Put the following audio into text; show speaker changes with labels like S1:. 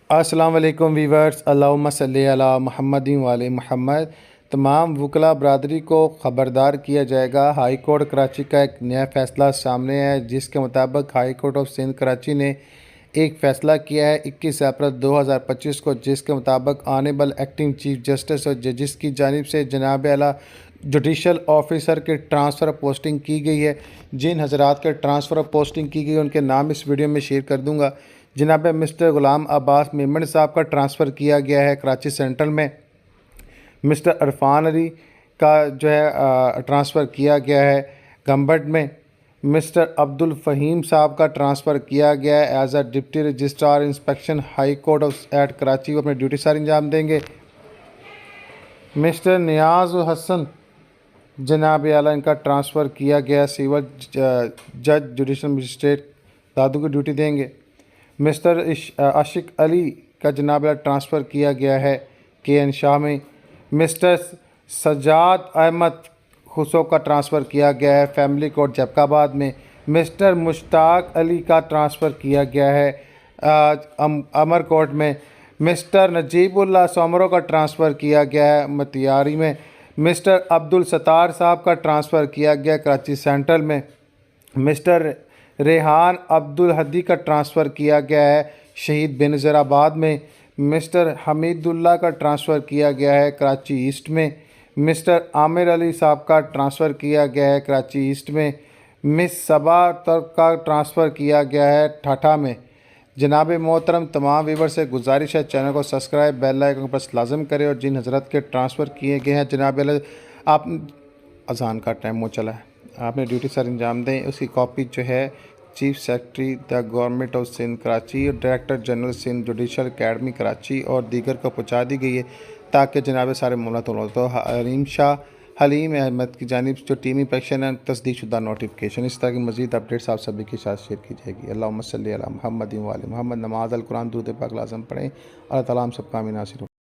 S1: अस्सलाम वालेकुम वीवर्स, अल्लाहुम्मा सल्ली अला मुहम्मदिन वाले मुहम्मद। तमाम वकला बरदरी को ख़बरदार किया जाएगा। हाई कोर्ट कराची का एक नया फ़ैसला सामने है, जिसके मुताबिक high court of Sindh Karachi ने एक फ़ैसला किया है 21 अप्रैल 2025 को, जिसके मुताबिक ऑनरेबल एक्टिंग चीफ जस्टिस और जजिस की जानिब से जनाब आला जुडिशल ऑफिसर के ट्रांसफ़र पोस्टिंग की गई है। जिन हज़रात के ट्रांसफ़र पोस्टिंग की गई उनके नाम इस वीडियो में शेयर कर दूँगा। जनाब मिस्टर ग़ुलाम अब्बास मेमन साहब का ट्रांसफ़र किया गया है कराची सेंट्रल में। मिस्टर इरफान अली का जो है ट्रांसफ़र किया गया है गंबट में। मिस्टर अब्दुल फ़हीम साहब का ट्रांसफ़र किया गया है as a deputy registrar inspection high court of at Karachi. वो अपनी ड्यूटी सारी अंजाम देंगे। मिस्टर नियाज़ हसन जनाब आला इनका ट्रांसफ़र किया गया सिविल जज जुडिशल मजिस्ट्रेट दादू की ड्यूटी देंगे। मिस्टर आशिक अली का जनाब ट्रांसफ़र किया गया है KN शाह में। मिस्टर सजाद अहमद खुसो का ट्रांसफ़र किया गया है फैमिली कोर्ट जैकबाद में। मिस्टर मुश्ताक अली का ट्रांसफ़र किया गया है अमर कोर्ट में। मिस्टर नजीबुल्लाह सोमरो का ट्रांसफ़र किया गया है मतियारी में। मिस्टर अब्दुल सत्तार साहब का ट्रांसफ़र किया गया कराची सेंट्रल में। मिस्टर रेहान अब्दुल हदी का ट्रांसफ़र किया गया है शहीद बेनज़ीराबाद में। मिस्टर हमीदुल्लाह का ट्रांसफ़र किया गया है कराची ईस्ट में। मिस्टर आमिर अली साहब का ट्रांसफ़र किया गया है कराची ईस्ट में। मिस सबा तर्क का ट्रांसफ़र किया गया है ठाठा में। जनाब मोहतरम, तमाम व्यूवर से गुजारिश है चैनल को सब्सक्राइब बेल आइकन पर लाजम करें। और जिन हज़रत के ट्रांसफ़र किए गए हैं जनाब आप अजान का टाइम हो चला है, आपने ड्यूटी सर अंजाम दें। उसकी कॉपी जो है chief secretary the government of Sindh Karachi और director general Sindh judicial academy Karachi और दीगर को पहुँचा दी गई है, ताकि जनाब सारे मामला तो हलीम अहमद की जानिब जो टीमी पैक्शन है तस्दीक शुदा नोटिफिकेशन, इस तरह की मज़ीद अपडेट्स आप सभी के साथ शेयर की जाएगी। अल्लाहुम्मा सल्ली अला मुहम्मदिन वाले मुहम्मद। नमाज अल कुरान दुरूद पाक लाज़म पढ़ें। अल्लाह ताला हम सबका आमीन नासिर।